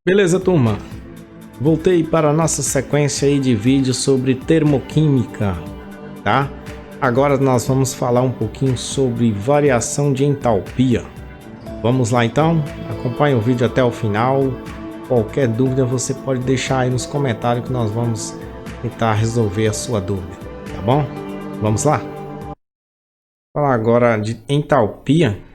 Beleza, turma? Voltei para a nossa sequência aí de vídeos sobre termoquímica, tá? Agora nós vamos falar um pouquinho sobre variação de entalpia. Vamos lá então? Acompanhe o vídeo até o final. Qualquer dúvida você pode deixar aí nos comentários que nós vamos tentar resolver a sua dúvida, tá bom? Vamos lá? Falar agora de entalpia. O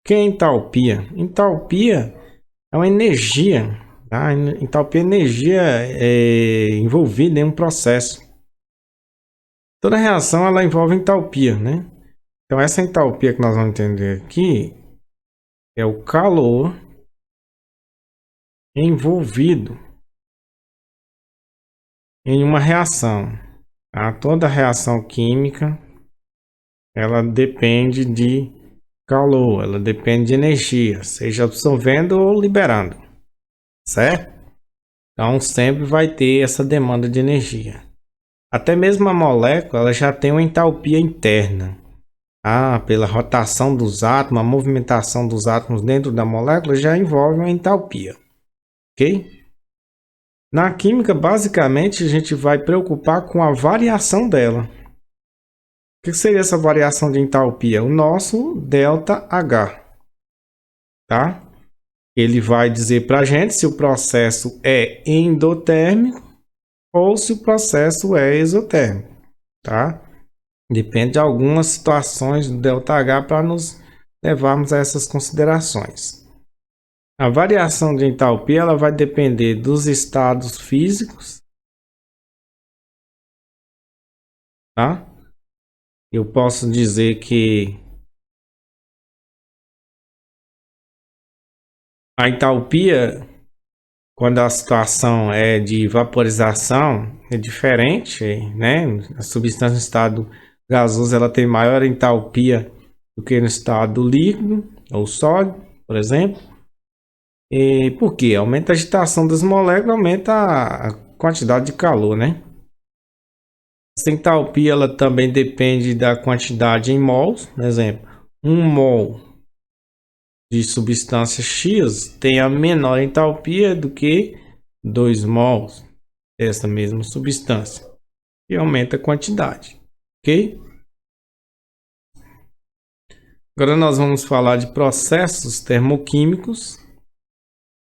que é entalpia? Entalpia é uma energia, tá? Entalpia é energia envolvida em um processo. Toda reação ela envolve entalpia, né? Então essa entalpia que nós vamos entender aqui é o calor envolvido em uma reação. Tá? Toda reação química ela depende de calor, ela depende de energia, seja absorvendo ou liberando, certo? Então sempre vai ter essa demanda de energia. Até mesmo a molécula ela já tem uma entalpia interna. Pela rotação dos átomos, a movimentação dos átomos dentro da molécula já envolve uma entalpia, ok? Na química, basicamente, a gente vai preocupar com a variação dela. O que seria essa variação de entalpia? O nosso ΔH, tá? Ele vai dizer para a gente se o processo é endotérmico ou se o processo é exotérmico, tá? Depende de algumas situações do ΔH para nos levarmos a essas considerações. A variação de entalpia ela vai depender dos estados físicos, tá? Eu posso dizer que a entalpia, quando a situação é de vaporização, é diferente, né? A substância em estado gasoso ela tem maior entalpia do que no estado líquido ou sólido, por exemplo. E por quê? Aumenta a agitação das moléculas, aumenta a quantidade de calor, né? Essa entalpia ela também depende da quantidade em mols. Por exemplo, 1 mol de substância X tem a menor entalpia do que 2 mols dessa mesma substância. E aumenta a quantidade, ok? Agora nós vamos falar de processos termoquímicos.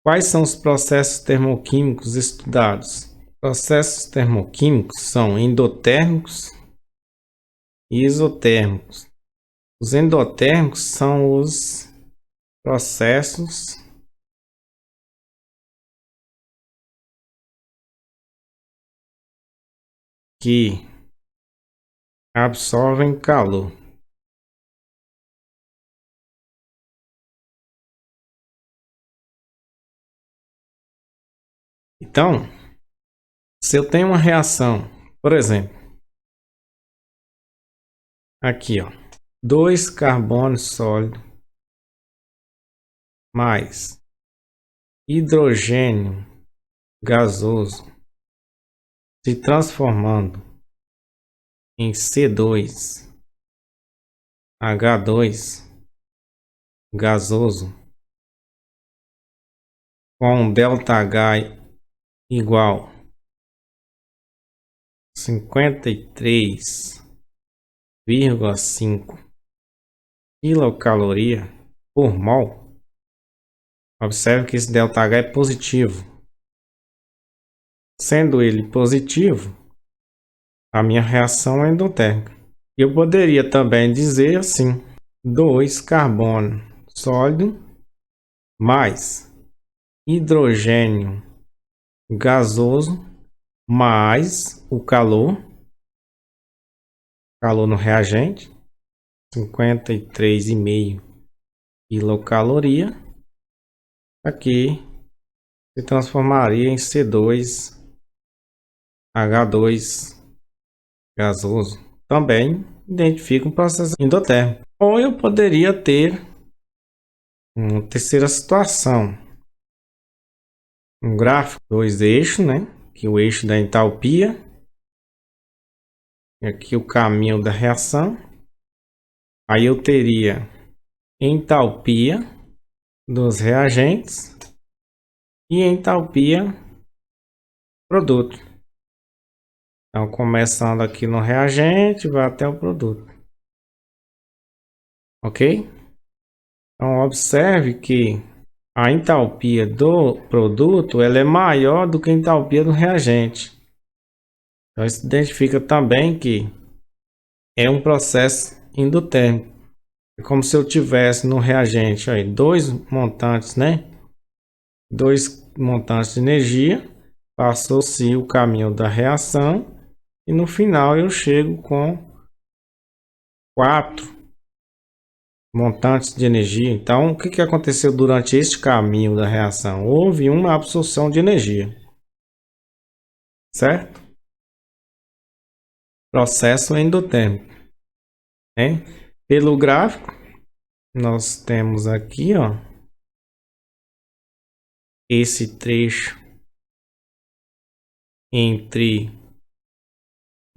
Quais são os processos termoquímicos estudados? Processos termoquímicos são endotérmicos e exotérmicos. Os endotérmicos são os processos que absorvem calor. Então, se eu tenho uma reação, por exemplo, aqui, ó, 2 carbono sólido mais hidrogênio gasoso se transformando em C2H2 gasoso com ΔH igual 53,5 quilocaloria por mol. Observe que esse ΔH é positivo. Sendo ele positivo, a minha reação é endotérmica. Eu poderia também dizer assim: 2 carbono sólido mais hidrogênio gasoso mais o calor no reagente, 53,5 quilocaloria, aqui se transformaria em C2H2 gasoso. Também identifica um processo endotérmico. Ou eu poderia ter uma terceira situação, um gráfico, 2 eixos, né? Que o eixo da entalpia, e aqui o caminho da reação. Aí eu teria entalpia dos reagentes e entalpia produto. Então, começando aqui no reagente, vai até o produto. Ok? Então, observe que a entalpia do produto ela é maior do que a entalpia do reagente. Então, isso identifica também que é um processo endotérmico. É como se eu tivesse no reagente aí, dois montantes, né? Dois montantes de energia, passou-se o caminho da reação e no final eu chego com 4 montantes de energia. Então, o que aconteceu durante este caminho da reação? Houve uma absorção de energia, certo? Processo endotérmico, né? Pelo gráfico, nós temos aqui, ó, esse trecho entre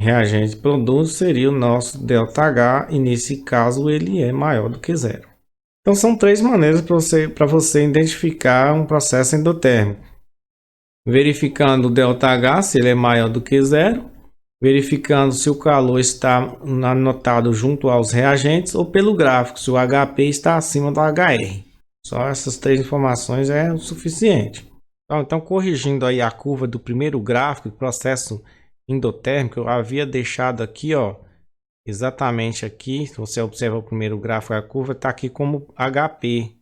reagente e produto seria o nosso ΔH e nesse caso ele é maior do que zero. Então são três maneiras para você identificar um processo endotérmico. Verificando o ΔH se ele é maior do que zero, verificando se o calor está anotado junto aos reagentes ou pelo gráfico se o HP está acima do HR. Só essas três informações é o suficiente. Então, corrigindo aí a curva do primeiro gráfico do processo endotérmico, eu havia deixado aqui, ó, exatamente aqui, se você observa o primeiro gráfico, a curva está aqui como HP,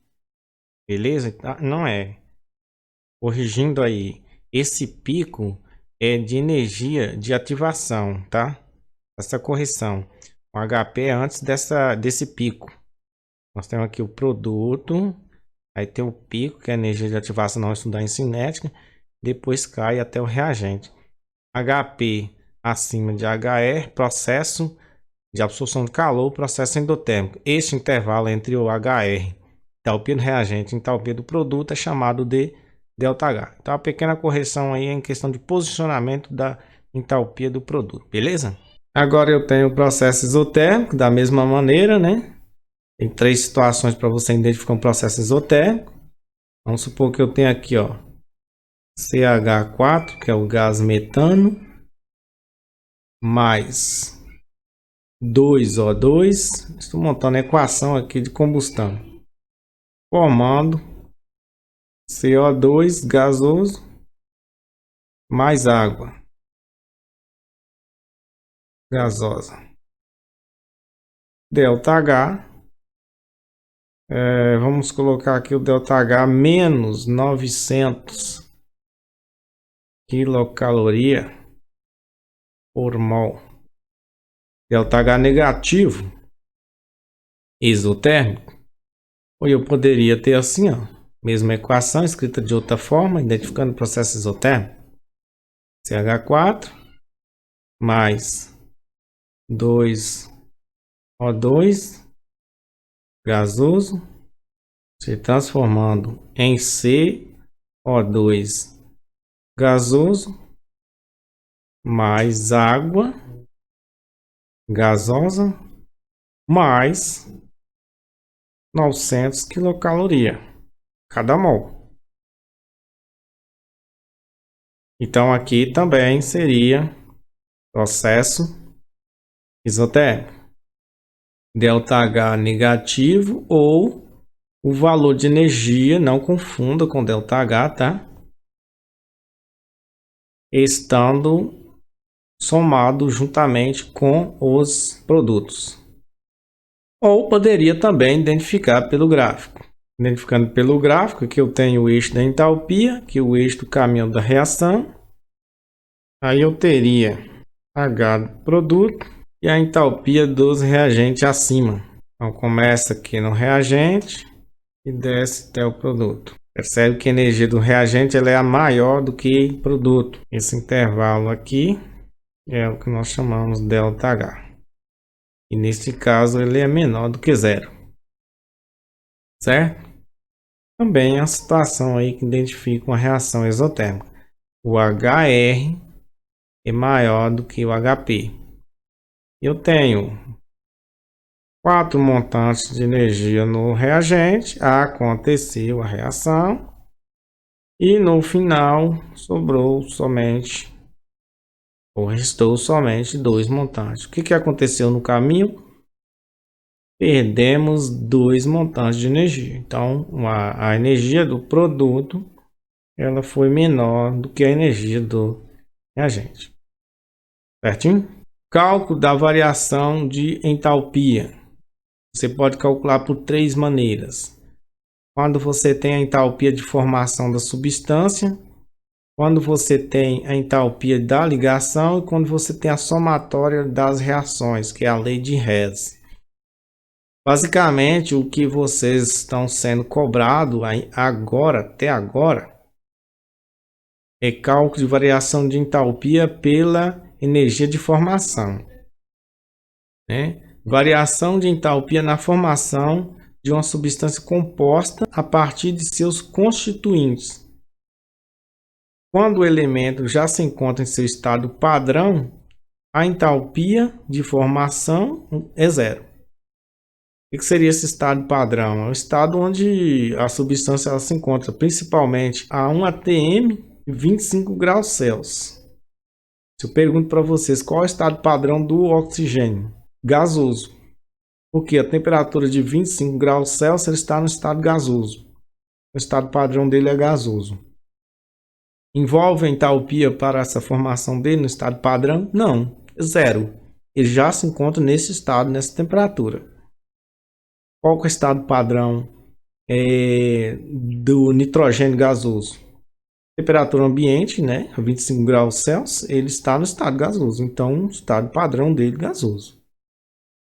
beleza? Não é. Corrigindo aí, esse pico é de energia de ativação, tá? Essa correção. O HP é antes desse pico. Nós temos aqui o produto, aí tem o pico, que é a energia de ativação, não estudar em cinética, depois cai até o reagente. HP acima de HR, processo de absorção de calor, processo endotérmico. Este intervalo entre o HR, entalpia do reagente e entalpia do produto é chamado de ΔH. Então, a pequena correção aí é em questão de posicionamento da entalpia do produto, beleza? Agora eu tenho o processo isotérmico da mesma maneira, né? Tem três situações para você identificar um processo isotérmico. Vamos supor que eu tenho aqui, ó, CH4, que é o gás metano, mais 2O2. Estou montando a equação aqui de combustão, formando CO2 gasoso mais água gasosa. ΔH, vamos colocar aqui o ΔH menos 900 quilocaloria por mol. ΔH negativo, isotérmico. Ou eu poderia ter assim, ó, mesma equação escrita de outra forma, identificando o processo isotérmico. CH4 mais 2O2 gasoso se transformando em CO2 gasoso mais água gasosa mais 900 quilocaloria cada mol. Então aqui também seria processo isotérmico. ΔH negativo ou o valor de energia, não confunda com ΔH, tá? Estando somado juntamente com os produtos. Ou poderia também identificar pelo gráfico. Identificando pelo gráfico que eu tenho o eixo da entalpia, que é o eixo do caminho da reação. Aí eu teria H do produto e a entalpia dos reagentes acima. Então começa aqui no reagente e desce até o produto. Percebe que a energia do reagente ela é a maior do que o produto. Esse intervalo aqui é o que nós chamamos de ΔH. E neste caso ele é menor do que zero. Certo? Também é a situação aí que identifica uma reação exotérmica. O HR é maior do que o HP. Eu tenho 4 montantes de energia no reagente, aconteceu a reação E no final sobrou somente, ou restou somente 2 montantes. O que aconteceu no caminho? Perdemos 2 montantes de energia. Então, a energia do produto ela foi menor do que a energia do reagente. Certinho? Cálculo da variação de entalpia. Você pode calcular por 3 maneiras. Quando você tem a entalpia de formação da substância, quando você tem a entalpia da ligação e quando você tem a somatória das reações, que é a lei de Hess. Basicamente, o que vocês estão sendo cobrados agora, até agora, é cálculo de variação de entalpia pela energia de formação, né? Variação de entalpia na formação de uma substância composta a partir de seus constituintes. Quando o elemento já se encontra em seu estado padrão, a entalpia de formação é zero. O que seria esse estado padrão? É o estado onde a substância ela se encontra principalmente a 1 atm e 25 graus Celsius. Se eu pergunto para vocês qual é o estado padrão do oxigênio? Gasoso. Porque a temperatura de 25 graus Celsius ele está no estado gasoso. O estado padrão dele é gasoso. Envolve a entalpia para essa formação dele no estado padrão? Não, zero. Ele já se encontra nesse estado, nessa temperatura. Qual que é o estado padrão do nitrogênio gasoso? Temperatura ambiente, né? 25 graus Celsius, ele está no estado gasoso. Então, o estado padrão dele gasoso.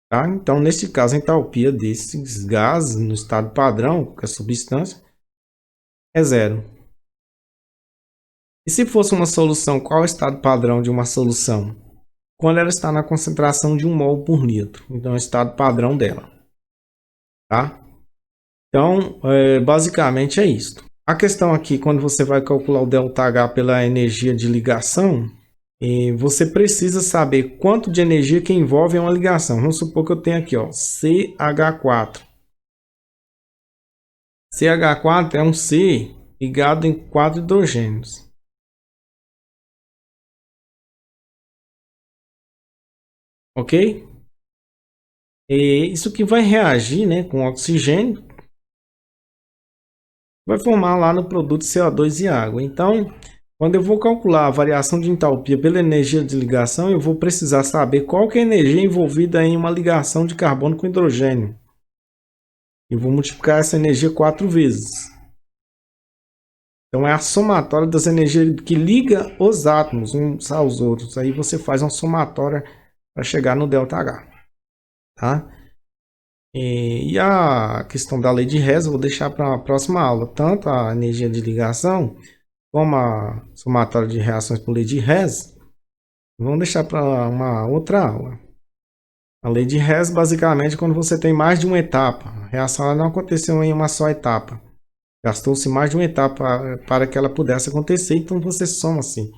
Tá? Então, nesse caso, a entalpia desses gases no estado padrão, que é a substância, é zero. E se fosse uma solução, qual é o estado padrão de uma solução? Quando ela está na concentração de 1 mol por litro. Então, é o estado padrão dela. Tá? Então, basicamente é isso. A questão aqui, quando você vai calcular o ΔH pela energia de ligação, você precisa saber quanto de energia que envolve uma ligação. Vamos supor que eu tenho aqui, ó, CH4. CH4 é um C ligado em 4 hidrogênios. Ok? Isso que vai reagir, né, com oxigênio, vai formar lá no produto CO2 e água. Então, quando eu vou calcular a variação de entalpia pela energia de ligação, eu vou precisar saber qual que é a energia envolvida em uma ligação de carbono com hidrogênio. Eu vou multiplicar essa energia 4 vezes. Então, é a somatória das energias que liga os átomos uns aos outros. Aí você faz uma somatória para chegar no ΔH. Tá? E a questão da lei de Hess eu vou deixar para a próxima aula. Tanto a energia de ligação como a somatória de reações por lei de Hess, vamos deixar para uma outra aula. A lei de Hess, basicamente, quando você tem mais de uma etapa. A reação ela não aconteceu em uma só etapa. Gastou-se mais de uma etapa para que ela pudesse acontecer, então você soma assim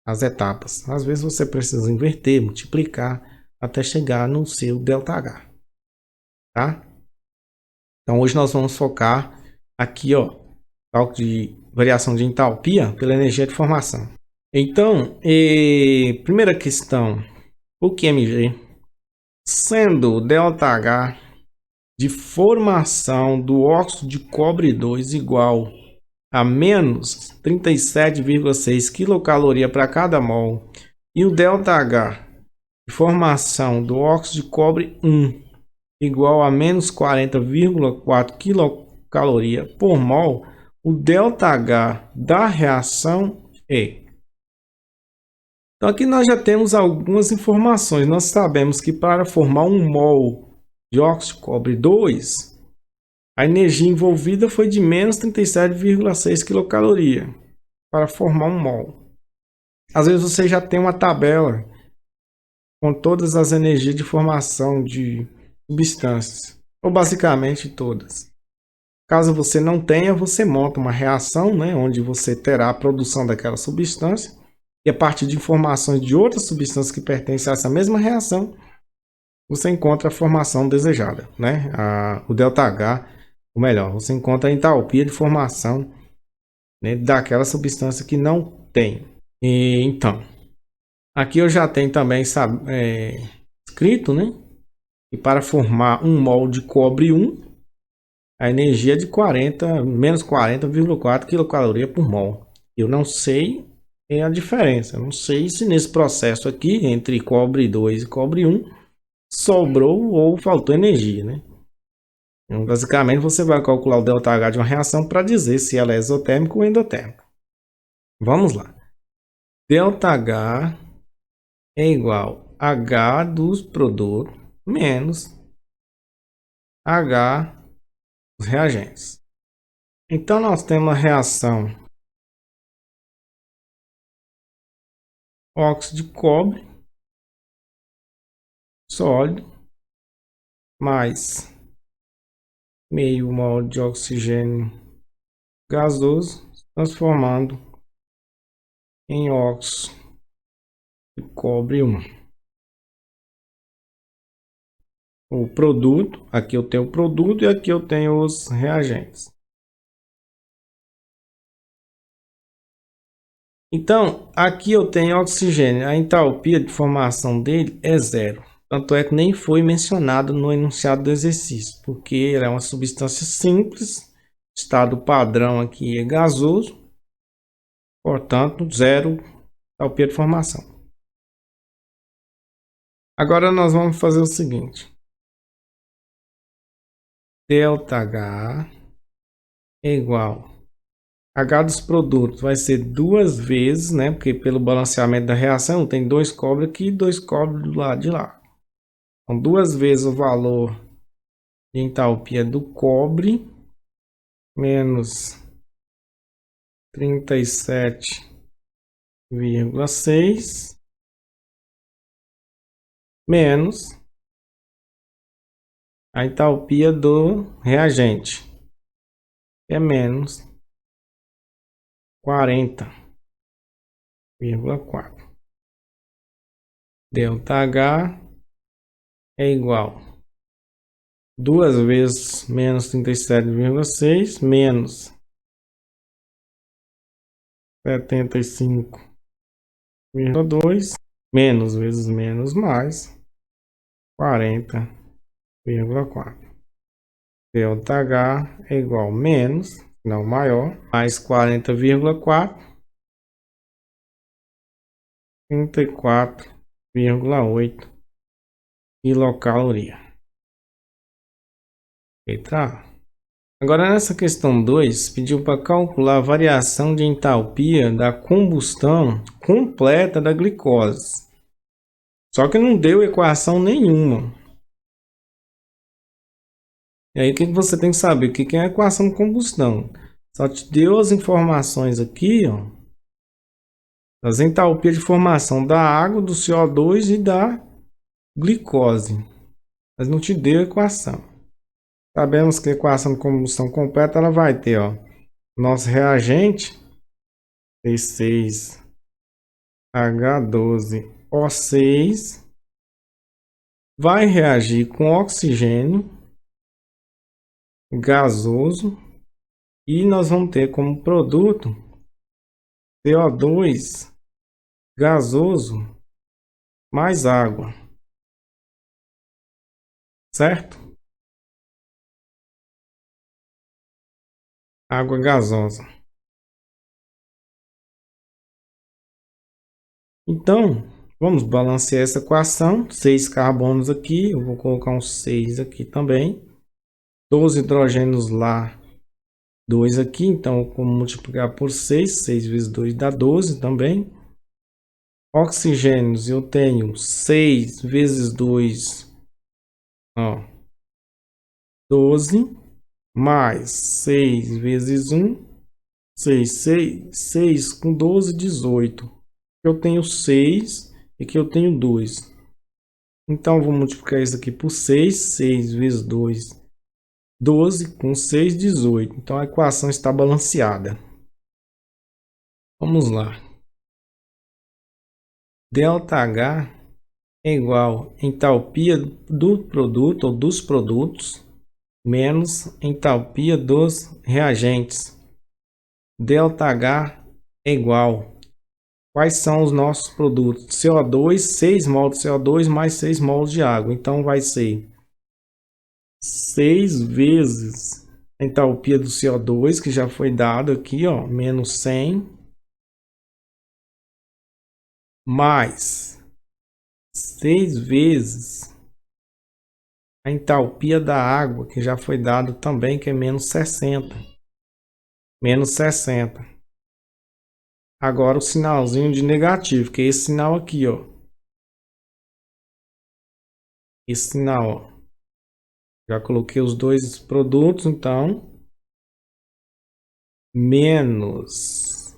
as etapas. Às vezes você precisa inverter, multiplicar, até chegar no seu ΔH. Tá? Então hoje nós vamos focar aqui, ó, cálculo de variação de entalpia pela energia de formação. Então, primeira questão, o QMG, sendo o ΔH de formação do óxido de cobre 2 igual a menos 37,6 kcal para cada mol e o ΔH de formação do óxido de cobre 1 igual a menos 40,4 kcal por mol, o ΔH da reação é. Então aqui nós já temos algumas informações. Nós sabemos que para formar 1 mol de óxido de cobre 2, a energia envolvida foi de menos 37,6 kcal para formar 1 mol. Às vezes você já tem uma tabela com todas as energias de formação de substâncias, ou basicamente todas. Caso você não tenha, você monta uma reação, né, onde você terá a produção daquela substância e a partir de informações de outras substâncias que pertencem a essa mesma reação, você encontra a formação desejada, né? O ΔH, ou melhor, você encontra a entalpia de formação né, daquela substância que não tem. E, então, aqui eu já tenho também escrito, né? E para formar 1 mol de cobre 1, a energia é de menos 40,4 quilocaloria por mol. Eu não sei a diferença. Eu não sei se nesse processo aqui, entre cobre 2 e cobre 1, sobrou ou faltou energia, né? Então, basicamente, você vai calcular o ΔH de uma reação para dizer se ela é exotérmica ou endotérmica. Vamos lá. ΔH é igual a H dos produtos menos H dos reagentes. Então, nós temos a reação óxido de cobre sólido mais meio mol de oxigênio gasoso, transformando em óxido de cobre 1. O produto, aqui eu tenho o produto e aqui eu tenho os reagentes. Então, aqui eu tenho oxigênio, a entalpia de formação dele é zero. Tanto é que nem foi mencionado no enunciado do exercício, porque ele é uma substância simples, estado padrão aqui é gasoso, portanto, zero entalpia de formação. Agora nós vamos fazer o seguinte. ΔH é igual H dos produtos vai ser 2 vezes, né? Porque pelo balanceamento da reação tem 2 cobre aqui e 2 cobre do lado de lá. Então, 2 vezes o valor de entalpia do cobre menos 37,6 menos a entalpia do reagente, que é menos 40,4. ΔH é igual 2 vezes menos 37,6 menos 75,2 menos vezes menos mais 40,4. ΔH é igual menos, não maior, mais 40,4, 34,8 quilocaloria. Eita. Agora nessa questão 2, pediu para calcular a variação de entalpia da combustão completa da glicose. Só que não deu equação nenhuma. E aí o que você tem que saber? O que é a equação de combustão? Só te deu as informações aqui, ó, das entalpias de formação da água, do CO2 e da glicose. Mas não te deu equação. Sabemos que a equação de combustão completa ela vai ter, ó, nosso reagente C6H12O6 vai reagir com oxigênio gasoso e nós vamos ter como produto CO2 gasoso mais água, certo? Água gasosa. Então, vamos balancear essa equação. 6 carbonos aqui, eu vou colocar um 6 aqui também. 12 hidrogênios lá, 2 aqui. Então, como multiplicar por 6, 6 vezes 2 dá 12 também. Oxigênios, eu tenho 6 vezes 2, ó, 12, mais 6 vezes 1, 6 com 12, 18. Eu tenho 6 e aqui eu tenho 2. Então, eu vou multiplicar isso aqui por 6. 6 vezes 2, 12. Com 6, 18. Então, a equação está balanceada. Vamos lá. ΔH é igual a entalpia do produto ou dos produtos menos entalpia dos reagentes. ΔH é igual. Quais são os nossos produtos? CO2, 6 mols de CO2 mais 6 mols de água. Então vai ser 6 vezes a entalpia do CO2, que já foi dado aqui, ó, menos 100, mais 6 vezes a entalpia da água, que já foi dado também, que é menos 60. Menos 60. Agora o sinalzinho de negativo, que é esse sinal aqui, ó. Esse sinal, ó. Já coloquei os dois produtos, então. Menos.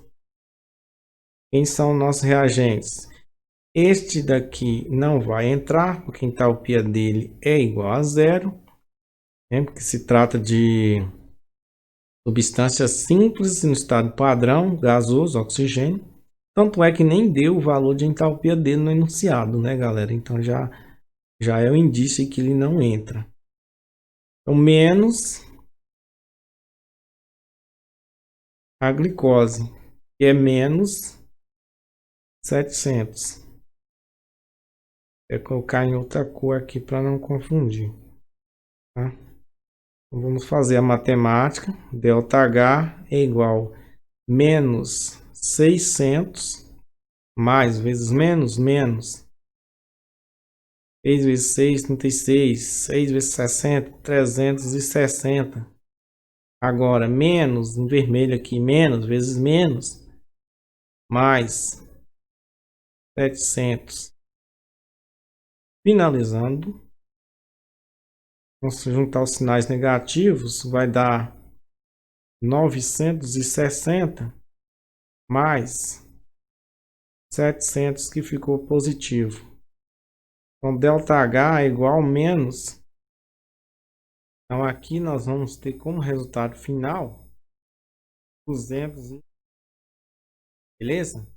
Quem são nossos reagentes? Este daqui não vai entrar, porque a entalpia dele é igual a zero. Né? Porque se trata de substância simples no estado padrão, gasoso, oxigênio. Tanto é que nem deu o valor de entalpia dele no enunciado, né, galera? Então já é um indício que ele não entra. Então, menos a glicose, que é menos 700. Vou colocar em outra cor aqui para não confundir. Tá? Então, vamos fazer a matemática. ΔH é igual a menos 600 mais vezes menos, menos 6 vezes 6, 36. 6 vezes 60, 360. Agora, menos, em vermelho aqui, menos vezes menos, mais 700. Finalizando, vamos juntar os sinais negativos, vai dar 960 mais 700 que ficou positivo. Então, ΔH é igual a menos. Então, aqui nós vamos ter como resultado final 200. Beleza?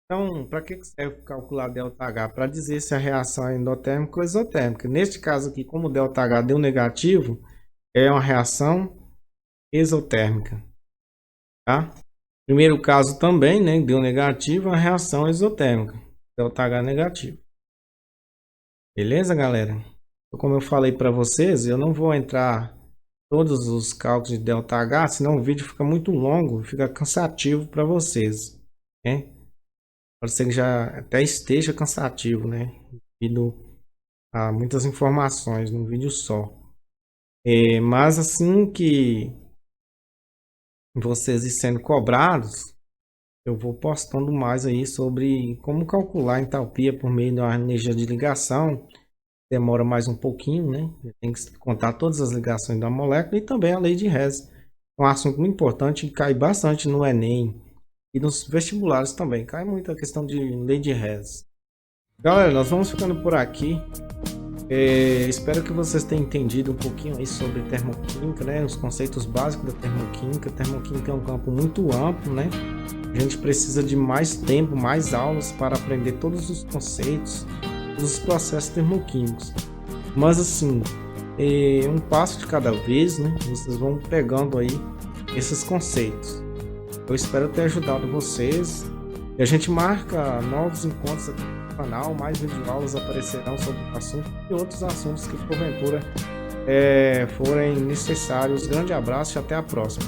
Então, para que serve calcular ΔH? Para dizer se a reação é endotérmica ou exotérmica. Neste caso aqui, como o ΔH deu negativo, é uma reação exotérmica. Tá? Primeiro caso também, né, deu negativo, a reação exotérmica. ΔH negativo. Beleza, galera? Como eu falei para vocês, eu não vou entrar todos os cálculos de ΔH, senão o vídeo fica muito longo, fica cansativo para vocês, né? Pode ser que já até esteja cansativo, né? Devido a muitas informações num vídeo só. Mas assim que vocês sendo cobrados, eu vou postando mais aí sobre como calcular a entalpia por meio da energia de ligação. Demora mais um pouquinho, né? Tem que contar todas as ligações da molécula e também a lei de Hess. É um assunto muito importante e cai bastante no Enem e nos vestibulares também. Cai muito a questão de lei de Hess. Galera, nós vamos ficando por aqui. Espero que vocês tenham entendido um pouquinho aí sobre termoquímica, né? Os conceitos básicos da termoquímica. A termoquímica é um campo muito amplo, né? A gente precisa de mais tempo, mais aulas para aprender todos os conceitos dos processos termoquímicos. Mas assim, um passo de cada vez, né? Vocês vão pegando aí esses conceitos. Eu espero ter ajudado vocês. E a gente marca novos encontros aqui no canal. Mais videoaulas aparecerão sobre o assunto e outros assuntos que porventura forem necessários. Grande abraço e até a próxima.